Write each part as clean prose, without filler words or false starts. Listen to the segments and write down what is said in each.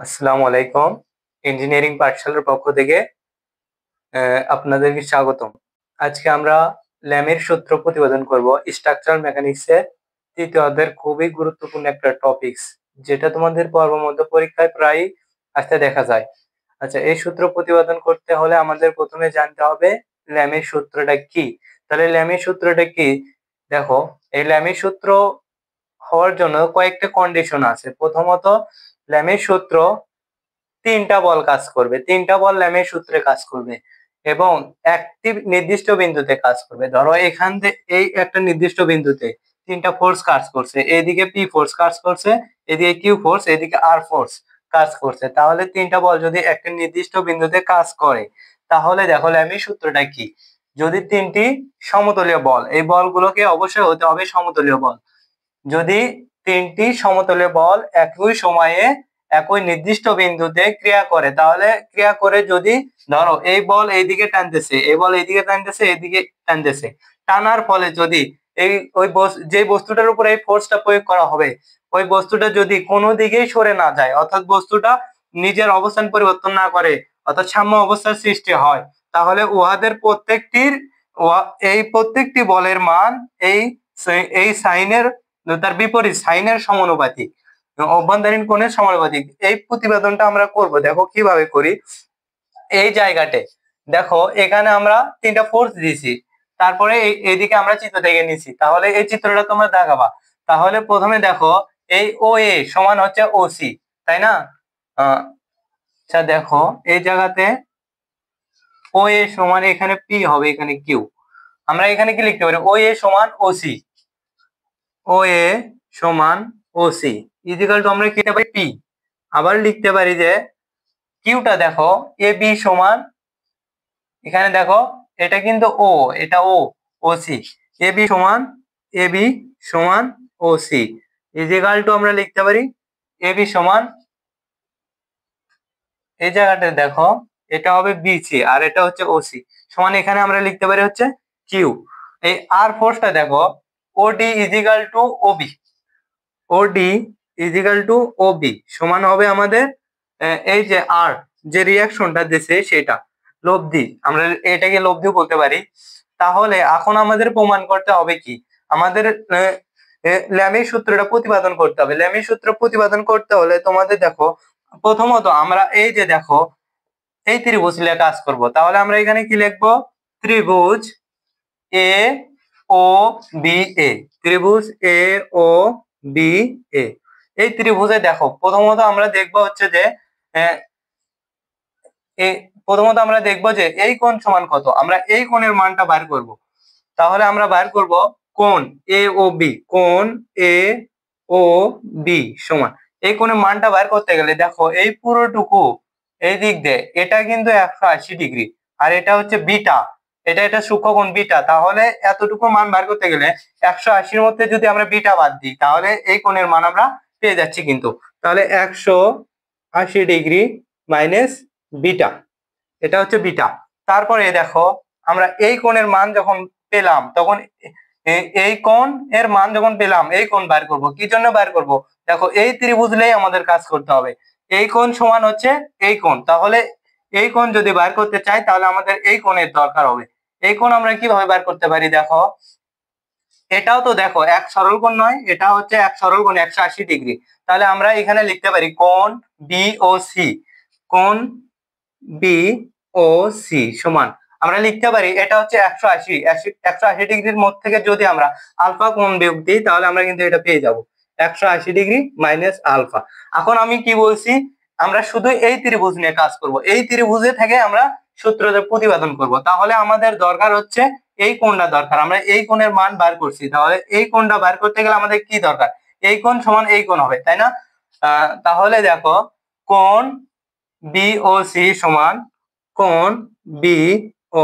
আসসালামু আলাইকুম। ইঞ্জিনিয়ারিং পাঠশালার পক্ষ থেকে আপনাদেরকে স্বাগতম। আজকে আমরা ল্যামের সূত্র প্রতিপাদন করব। স্ট্রাকচারাল মেকানিক্সের তৃতীয় অধ্যায়ের খুবই গুরুত্বপূর্ণ একটা টপিকস, যেটা তোমাদের পর্বমধ্য পরীক্ষায় প্রায় আসতে দেখা যায়। আচ্ছা, এই সূত্র প্রতিপাদন করতে হলে আমাদের প্রথমে জানতে হবে ল্যামের সূত্রটা কি। তাহলে ল্যামের সূত্রটা কি? দেখো, এই ল্যামের সূত্র হওয়ার জন্য কয়েকটা কন্ডিশন আছে। প্রথমত, ল্যামের সূত্র তিনটা বল কাজ করবে, তিনটা বল ল্যামের সূত্রে কাজ করবে এবং একটি নির্দিষ্ট বিন্দুতে কাজ করবে। ধরো এখান থেকে এই একটা নির্দিষ্ট বিন্দুতে তিনটা ফোর্স কাজ করছে, এদিকে পি ফোর্স কাজ করছে, এদিকে কিউ ফোর্স, এদিকে আর ফোর্স কাজ করছে। তাহলে তিনটা বল যদি একটা নির্দিষ্ট বিন্দুতে কাজ করে, তাহলে দেখো ল্যামের সূত্রটা কি। যদি তিনটি সমতলীয় বল, এই বলগুলোকে অবশ্যই হতে হবে সমতলীয় বল। যদি তিনটি সমতলীয় বল একই সময়ে একই নির্দিষ্ট বিন্দুতে ক্রিয়া করে, তাহলে ক্রিয়া করে যদি ধরো এই বল এইদিকে টানতেছে, এই বল এইদিকে টানতেছে, এইদিকে টানতেছে, টানার ফলে যদি এই যে বস্তুটার উপরে এই ফোর্সটা প্রয়োগ করা হবে, ওই বস্তুটা যদি কোনো দিকেই সরে না যায়, অর্থাৎ বস্তুটা নিজের অবস্থান পরিবর্তন না করে, অর্থাৎ সাম্য অবস্থার সৃষ্টি হয়, তাহলে উহাদের প্রত্যেকটি বলের মান এই সাইনের তার বিপরীত সাইনের সমানুপাতিক, অভ্যন্তরীণ কোণের সমানুপাতিক। এই প্রতিবেদনটা আমরা করব। দেখো কিভাবে করি। এই জায়গাতে দেখো, এখানে আমরা তিনটা ফোর্স দিয়েছি, তারপরে এইদিকে আমরা চিত্র থেকে নিছি। তাহলে এই চিত্রটা তোমরা দেখাবা। তাহলে প্রথমে দেখো, এই ও এ সমান হচ্ছে ওসি, তাই না? আচ্ছা, দেখো এই জায়গাতে ও এ সমান, এখানে পি হবে, এখানে কিউ। আমরা এখানে কি লিখতে পারি? ও এ সমান ওসি, ও এ সমান ওসি ইজিক্যাল টু আমরা কি লিখতে পারি? পি। আবার লিখতে পারি যে কিউটা দেখো এ বি সমান, এখানে দেখো এটা কিন্তু ও, এটা ও, ওসি, এ বি সমান ওসি ইজিক্যাল টু আমরা লিখতে পারি এ বি সমান, এই জায়গাটা দেখো এটা হবে বিসি আর এটা হচ্ছে ওসি সমান, এখানে আমরা লিখতে পারি হচ্ছে কিউ। এই আর ফোর্সটা দেখো OD equal to OB, OD equal to OB সমান হবে আমাদের এই যে আর যে রিয়াকশনটা দিছে সেটা লব্ধি, আমরা এটাকে লব্ধিও বলতে পারি। তাহলে এখন আমাদের প্রমাণ করতে হবে কি, আমাদের ল্যামের সূত্রটা প্রতিপাদন করতে হবে। ল্যামের সূত্র প্রতিপাদন করতে হলে তোমাদের দেখো, প্রথমত আমরা এই যে দেখো এই ত্রিভুজ নিয়ে কাজ করব। তাহলে আমরা এখানে কি লিখবো? ত্রিভুজ এ ও বি এ, ত্রিভুজ এ ও বি এ। এই ত্রিভুজে দেখো প্রথমত আমরা দেখবো হচ্ছে যে প্রথমত আমরা দেখবো যে এই কোণ সমান কত, আমরা এই কোণের মানটা বার করব। তাহলে আমরা বার করব কোণ এ ও বি, কোণ এ ও বি সমান, এই কোণের মানটা বার করতে গেলে দেখো এই পুরোটুকু এই দিক দিয়ে এটা কিন্তু 180 ডিগ্রি, আর এটা হচ্ছে বিটা, এটা সূক্ষ্মকোণ বিটা। তাহলে এতটুকু মান বার করতে গেলে 180-র মধ্যে যদি আমরা বিটা বাদ দিই, তাহলে এই কোণের মান আমরা পেয়ে যাচ্ছি কিন্তু। তাহলে 180 ডিগ্রি মাইনাস বিটা, এটা হচ্ছে বিটা। তারপরে দেখো আমরা এই কোণের মান যখন পেলাম, তখন এই কোণ এর মান যখন পেলাম, এই কোণ বার করব। কি জন্য বার করব? দেখো এই ত্রিভুজলেই আমাদের কাজ করতে হবে। এই কোণ সমান হচ্ছে এই কোণ, তাহলে এই কোণ যদি বার করতে চাই তাহলে আমাদের এই কোণের দরকার হবে। এই কোণ আমরা কিভাবে বার করতে পারি? দেখো এটাও তো দেখো এক সরল কোণ নয়, এটা হচ্ছে এক সরল কোণ 180 ডিগ্রি। তাহলে আমরা এখানে লিখতে পারি কোণ বি ও সি, কোণ বি ও সি সমান, আমরা লিখতে পারি এটা হচ্ছে 180 ডিগ্রির মধ্যে থেকে যদি আমরা আলফা কোণ বিয়োগ দিই, তাহলে আমরা কিন্তু এটা পেয়ে যাব 180 ডিগ্রি মাইনাস আলফা। এখন আমি কি বলছি, আমরা শুধু এই ত্রিভুজ নিয়ে কাজ করব, এই ত্রিভুজে থেকে আমরা সূত্রটা প্রতিপাদন করব। তাহলে আমাদের দরকার হচ্ছে এই কোণটা দরকার, আমরা এই কোণের মান বার করছি। তাহলে এই কোণটা বার করতে গেলে আমাদের কি দরকার? এই কোণ সমান এই কোণ হবে, তাই না? তাহলে দেখো কোণ বি ও সি সমান, কোণ বি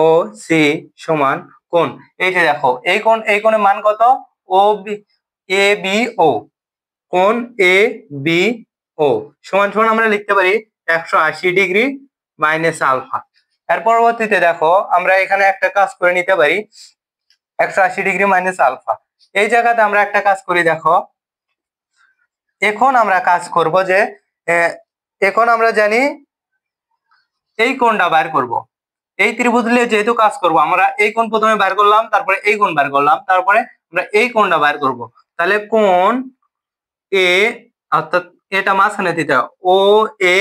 ও সি সমান কোণ, এই যে দেখো এই কোণের মান কত? ও বি এ বি ও, কোণ এ বি ও সমান সমান আমরা লিখতে পারি 180 ডিগ্রি মাইনাস আলফা। এর পরবর্তীতে দেখো আমরা এখানে একটা কাজ করে নিতে পারি 180 ডিগ্রি মাইনাস আলফা। এই জায়গাতে আমরা একটা কাজ করি, দেখো এখন আমরা কাজ করব যে এখন আমরা জানি এই কোণটা বাইর করব। এই ত্রিভুজ নিয়ে যেহেতু কাজ করব, আমরা এই কোণ প্রথমে বাইর করলাম, তারপরে এই কোণ বাইর করলাম, তারপরে আমরা এই কোণটা বাইর করব। তাহলে কোণ এ, অর্থাৎ এটা মাঝখানে দিতে হবে, ও এ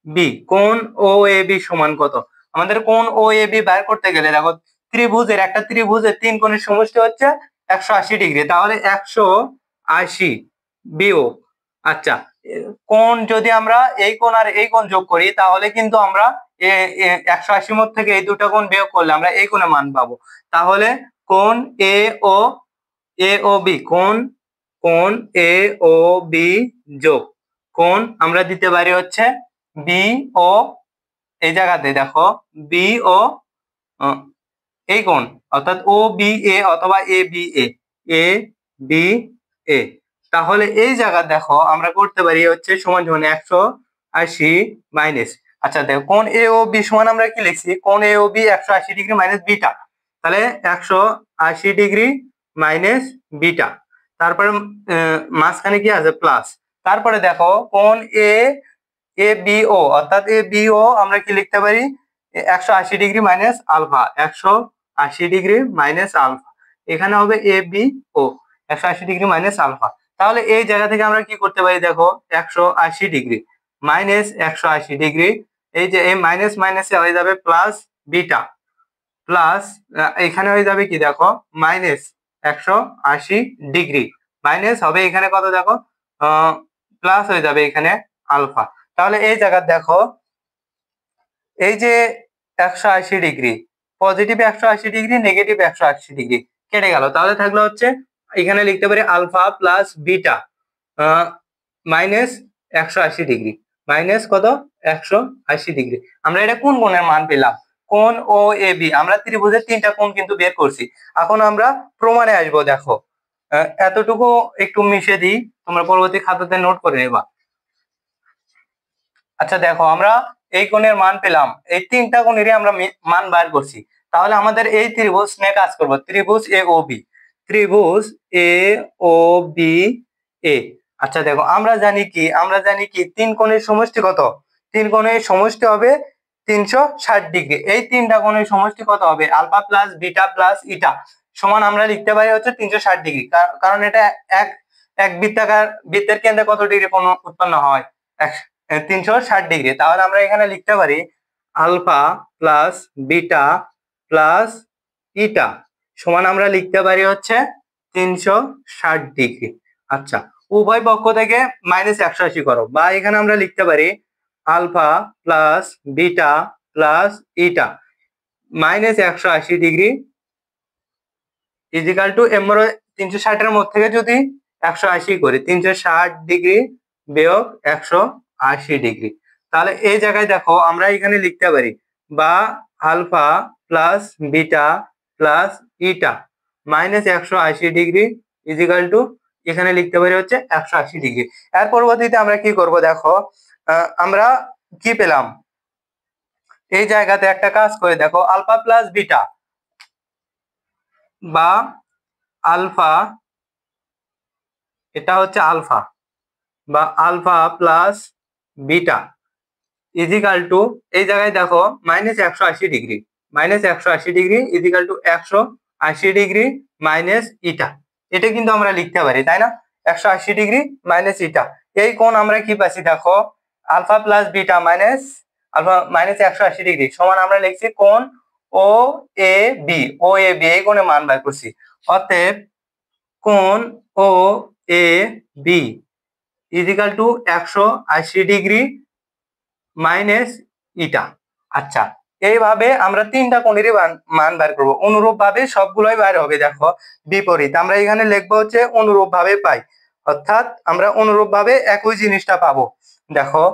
বি, কোণ ও এ বি সমান কত? আমাদের কোণ ও এ বি বাইর করতে গেলে দেখো, একটা ত্রিভুজের তিন কোণের সমষ্টি হচ্ছে 180 ডিগ্রি, তাহলে 180 বিয়োগ, আচ্ছা, কোণ যদি আমরা এই কোণ আর এই কোণ যোগ করি, তাহলে কিন্তু আমরা 180 মধ্যে থেকে এই দুটো কোণ বিয়োগ করলে আমরা এই কোণের মান পাবো। তাহলে কোণ এ ও বি, কোণ এ ও বি যোগ কোণ আমরা দিতে পারি হচ্ছে বি ও, এই জায়গাতে দেখো বি ও এই কোণ, অর্থাৎ ও বি এ অথবা এ বি এ। তাহলে এই জায়গা দেখো আমরা করতে পারি হচ্ছে সমান সমান 180 মাইনাস, আচ্ছা দেখো কোণ এ ও বি সমান আমরা কি লিখছি, কোণ এ ও বি 180 ডিগ্রি মাইনাস বিটা, তাহলে 180 ডিগ্রি মাইনাস বিটা, তারপরে মাঝখানে কি আছে প্লাস, তারপরে দেখো কোণ এ বি ও, অর্থাৎ এ বি ও আমরা কি লিখতে পারি 180 degree minus alpha, 180 degree minus alpha, এখানে হবে A B O 180 degree minus alpha. তাহলে এই জায়গা থেকে আমরা কি করতে পারি দেখো, 180 ডিগ্রি মাইনাস 180 ডিগ্রি, এই যে এই মাইনাস মাইনাসে হয়ে যাবে প্লাস বিটা, প্লাস এখানে হয়ে যাবে কি দেখো মাইনাস 180 ডিগ্রি, মাইনাস হবে এখানে কত দেখো প্লাস হয়ে যাবে এখানে আলফা। তাহলে এই জায়গা দেখো এই যে 180 degree, positive 180 degree, negative 180 degree কেটে গেল, তাহলে থাকলো হচ্ছে এখানে লিখতে পারি alpha plus beta minus 180 degree, minus কত 180 ডিগ্রি। আমরা এটা কোন কোণের মান পেলাম, কোণ ও এ বি, আমরা ত্রিভুজের তিনটা কোণ কিন্তু বের করছি। এখন আমরা প্রমাণে আসবো, দেখো এতটুকু একটু মিশে দিই, তোমরা পরবর্তী খাতাতে নোট করে নেবা। আচ্ছা দেখো আমরা এই কোণের মান পেলাম, এই তিনটা কোণেরই আমরা মান বার করছি। তাহলে আমাদের এই ত্রিভুজ নিয়ে কাজ করবো, ত্রিভুজ এ ও বি, ত্রিভুজ এ ও বি এ। আচ্ছা দেখো আমরা জানি কি তিন কোণের সমষ্টি কত, তিন কোণের সমষ্টি হবে 360 ডিগ্রি, এই তিনটা কোণের সমষ্টি কত হবে আলফা প্লাস বিটা প্লাস ইটা সমান আমরা লিখতে পারি হচ্ছে 360 ডিগ্রি, কারণ এটা এক এক বৃত্তের কেন্দ্রে কত ডিগ্রি কোণ উৎপন্ন হয় 360 ডিগ্রি। তাহলে আমরা এখানে লিখতে পারি আলফা প্লাস বিটা প্লাস ইটা সমান আমরা লিখতে পারি হচ্ছে 360 ডিগ্রি। আচ্ছা উভয় পক্ষ থেকে মাইনাস 180 করো, বা এখানে আমরা লিখতে পারি আলফা প্লাস বিটা প্লাস ইটা মাইনাস 180 ডিগ্রি ইজিক্যাল টু 360 এর মধ্যে থেকে যদি 180 করি 360 ডিগ্রি বিয়োগ 180 ডিগ্রি। তাহলে এই জায়গায় দেখো আমরা এখানে লিখতে পারি বা আলফা প্লাস বিটা প্লাস ইটা মাইনাস 180 ডিগ্রি ইজিক্যাল টু এখানে লিখতে পারি হচ্ছে 180 ডিগ্রি। এর পরবর্তীতে আমরা কি করব দেখো, আমরা কি পেলাম এই জায়গাতে একটা কাজ করে দেখো, আলফা প্লাস বিটা বা আলফা, এটা হচ্ছে আলফা বা alpha plus beta equal to এই জায়গায় দেখো minus 180 degree, minus 180 degree equal to 180 degree minus ইটা, এটা কিন্তু আমরা লিখতে পারি তাই না, 180 ডিগ্রি মাইনাস ইটা। এই কোণ আমরা কি পাচ্ছি দেখো alpha plus beta minus alpha minus 180 degree সমান আমরা লিখছি কোণ ও এ বি, এই কোণের মান বের করছি, অতএব কোণ O A B equal to 180 degree minus ইটা। আচ্ছা এইভাবে আমরা তিনটা কোণেরই মান বের করবো, অনুরূপ ভাবে সবগুলোই বের হবে দেখো বিপরীত, আমরা এখানে লিখবো হচ্ছে অনুরূপ ভাবে পাই, অর্থাৎ আমরা অনুরূপ ভাবে একই জিনিসটা পাবো। দেখো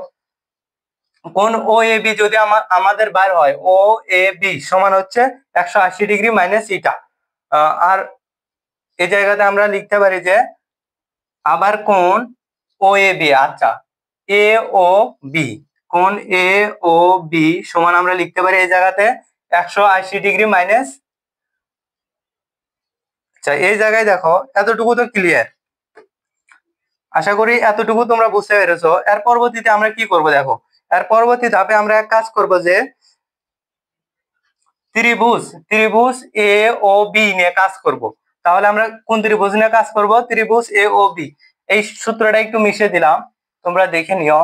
কোণ ও এ বি যদি আমাদের বের হয় ও এ বি সমান হচ্ছে 180 ডিগ্রি মাইনাস ইটা, আর এই জায়গাতে আমরা লিখতে পারি যে আবার কোণ ও এ বি, আচ্ছা এ ও বি, কোণ এ ও বি সমান আমরা লিখতে পারি এই জায়গাতে 180 ডিগ্রি মাইনাস, আচ্ছা এই জায়গায় দেখো এতটুকু তো ক্লিয়ার। আশা করি এতটুকু তোমরা বুঝতে পেরেছো। এর পরবর্তীতে আমরা কি করব দেখো, এর পরবর্তী ধাপে আমরা এক কাজ করব যে ত্রিভুজ এ ও বি নিয়ে কাজ করব। তাহলে আমরা কোন ত্রিভুজ নিয়ে কাজ করব? ত্রিভুজ এ ও বি। এই সূত্রটা একটু মিশিয়ে দিলাম, তোমরা দেখে নিও।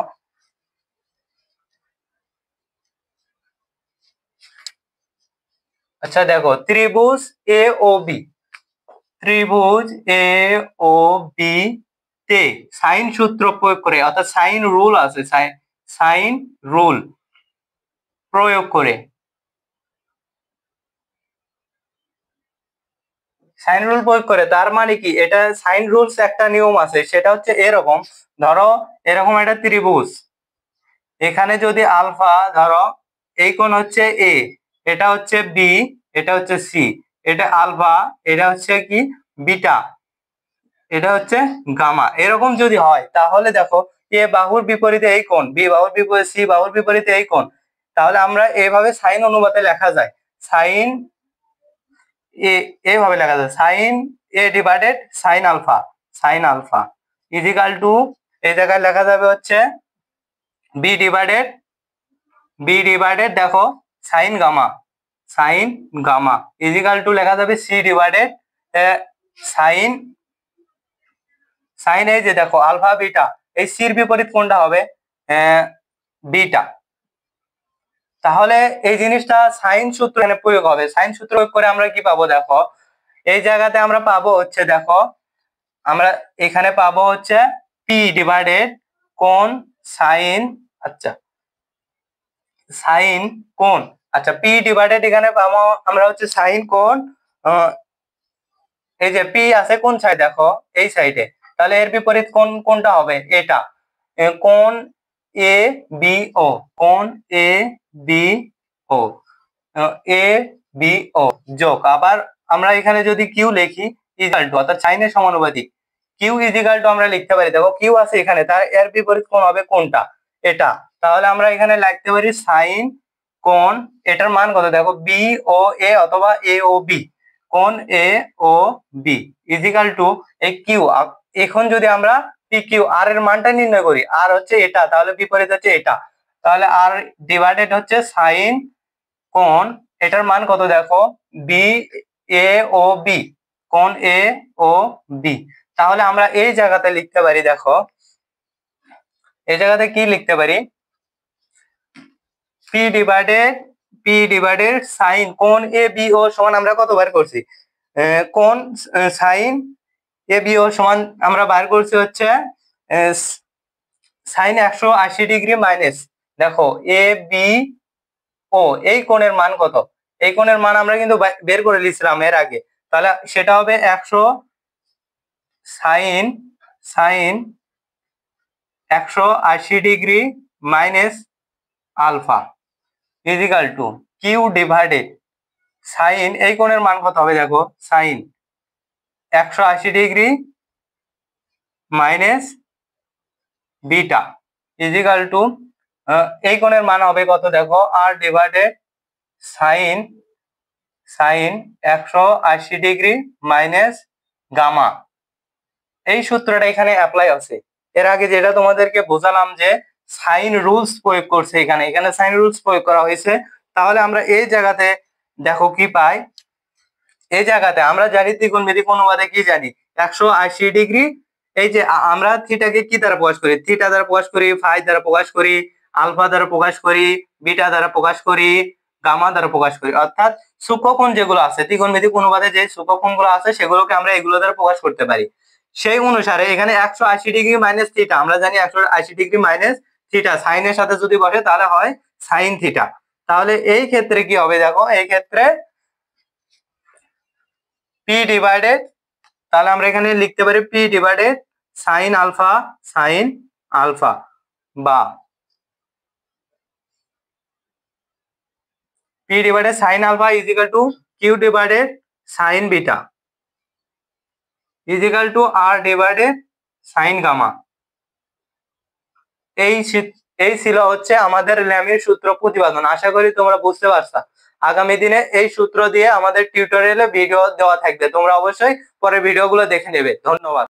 আচ্ছা দেখো, ত্রিভুজ এ ও বি, ত্রিভুজ এ ও বি তে সাইন সূত্র প্রয়োগ করে, অর্থাৎ সাইন রুল আছে, সাইন রুল প্রয়োগ করে, সাইন রুল প্রয়োগ করে তার মানে কি, এটা সাইন রুলস একটা নিয়ম আছে, সেটা হচ্ছে এরকম। ধরো এরকম একটা ত্রিভুজ, এখানে যদি আলফা ধরো এই কোণ হচ্ছে এ, এটা হচ্ছে বি, এটা হচ্ছে সি, এটা আলফা, এটা হচ্ছে কি বিটা, এটা হচ্ছে গামা, এরকম যদি হয় তাহলে দেখো এ বাহুর বিপরীতে এই কোণ, বি বাহুর বিপরীতে সি বাহুর বিপরীতে এই কোণ, তাহলে আমরা এইভাবে সাইন অনুপাতে লেখা যায়, সাইন এ, এইভাবে লেখা যায় sine A divided sine alpha equal to, এই জায়গায় লেখা যাবে হচ্ছে বি ডিভাইডেড দেখো সাইন গামা ইজিক্যাল টু লেখা যাবে সি ডিভাইডেড সাইন এই যে দেখো আলফা বিটা, এই সির বিপরীত কোনটা হবে? বিটা। তাহলে এই জিনিসটা সাইন সূত্র এখানে প্রয়োগ হবে, সাইন সূত্র প্রয়োগ করে আমরা কি পাবো দেখো, এই জায়গাতে আমরা পাবো হচ্ছে দেখো, আমরা এখানে পাবো হচ্ছে পি ডিভাইডেড কোণ সাইন, আচ্ছা সাইন কোণ, আচ্ছা পি ডিভাইডেড এখানে পাবো আমরা হচ্ছে সাইন কোণ, এই যে পি আছে কোন সাইড দেখো এই সাইডে, তাহলে এর বিপরীত কোনটা হবে? এটা কোণ এ বি ও, কোণ এ বি ও, এ বি ও যোগ, আবার আমরা এখানে যদি কিউ লিখি ইজিক্যাল টু, অর্থাৎ সাইনের সমানুপাতিক, কিউ ইজিক্যাল টু আমরা লিখতে পারি, দেখো কিউ আছে এখানে, তার এর বিপরীত কোণ হবে কোনটা? এটা। তাহলে আমরা এখানে লিখতে পারি সাইন কোণ, এটার মান কত দেখো, বি ও এ অথবা এ ও বি, কোণ এ ও বি ইজিক্যাল টু এই কিউ। এখন যদি আমরা পি কিউ আর এর মানটা নির্ণয় করি, আর হচ্ছে এটা, তাহলে বিপরীত হচ্ছে এটা, তাহলে আর ডিভাইডেড হচ্ছে সাইন কোণ, এটার মান কত দেখো, বি এ ও বি, কোণ এ ও বি। তাহলে আমরা এই জায়গাতে লিখতে পারি দেখো, এই জায়গাতে কি লিখতে পারি, পি ডিভাইডেড সাইন কোণ এ বি ও সমান আমরা কত বার করছি, কোণ সাইন এ বি ও সমান আমরা বার করছি হচ্ছে সাইন 180 ডিগ্রি মাইনাস দেখো এ বি ও, এই কোণের মান কত, এই কোণের মান আমরা কিন্তু বের করে নিয়েছিলাম এর আগে, তাহলে সেটা হবে 100 sine 180 degree minus alpha equal to Q divided sine, এই কোণের মান কত হবে দেখো, sine 180 degree minus beta equal to, এই কোণের মান হবে কত দেখো, আর divided sine 180 degree minus gamma. এই সূত্রটা এখানে অ্যাপ্লাই আছে। এর আগে যেটা তোমাদেরকে বোঝালাম যে সাইন রুলস প্রয়োগ করছে, এখানে সাইন রুলস প্রয়োগ করা হয়েছে। তাহলে আমরা এই জায়গাতে দেখো কি পাই, এই জায়গাতে আমরা জানি ত্রিকোণমিতিক অনুপাতে কি জানি, 180 ডিগ্রি, এই যে আমরা থিটাকে কি দ্বারা প্রকাশ করি, থিটা দ্বারা প্রকাশ করি, ফাই দ্বারা প্রকাশ করি, আলফা দ্বারা প্রকাশ করি, বিটা দ্বারা প্রকাশ করি, গামা দ্বারা প্রকাশ করি, অর্থাৎ সূক্ষ্মকোণ যেগুলো আছে ত্রিকোণমিতিক অনুপাতে যে সূক্ষ্মকোণগুলো আছে সেগুলোকে আমরা এগুলো দ্বারা প্রকাশ করতে পারি। সেই অনুসারে এখানে 180 ডিগ্রি মাইনাস থিটা, আমরা জানি 180 ডিগ্রি মাইনাস থিটা সাইনের সাথে যদি বসে তাহলে হয় সাইন থিটা। তাহলে এই ক্ষেত্রে কি হবে দেখো, এই ক্ষেত্রে পি ডিভাইডেড, তাহলে আমরা এখানে লিখতে পারি পি ডিভাইডেড সাইন আলফা বা P divided sine alpha equal to Q divided sine beta equal to R divided sine gamma. এই ছিল হচ্ছে আমাদের ল্যামির সূত্র প্রতিপাদন। আশা করি তোমরা বুঝতে পারছো। আগামী দিনে এই সূত্র দিয়ে আমাদের টিউটোরিয়ালে ভিডিও দেওয়া থাকবে, তোমরা অবশ্যই পরে ভিডিওগুলো দেখে নেবে। ধন্যবাদ।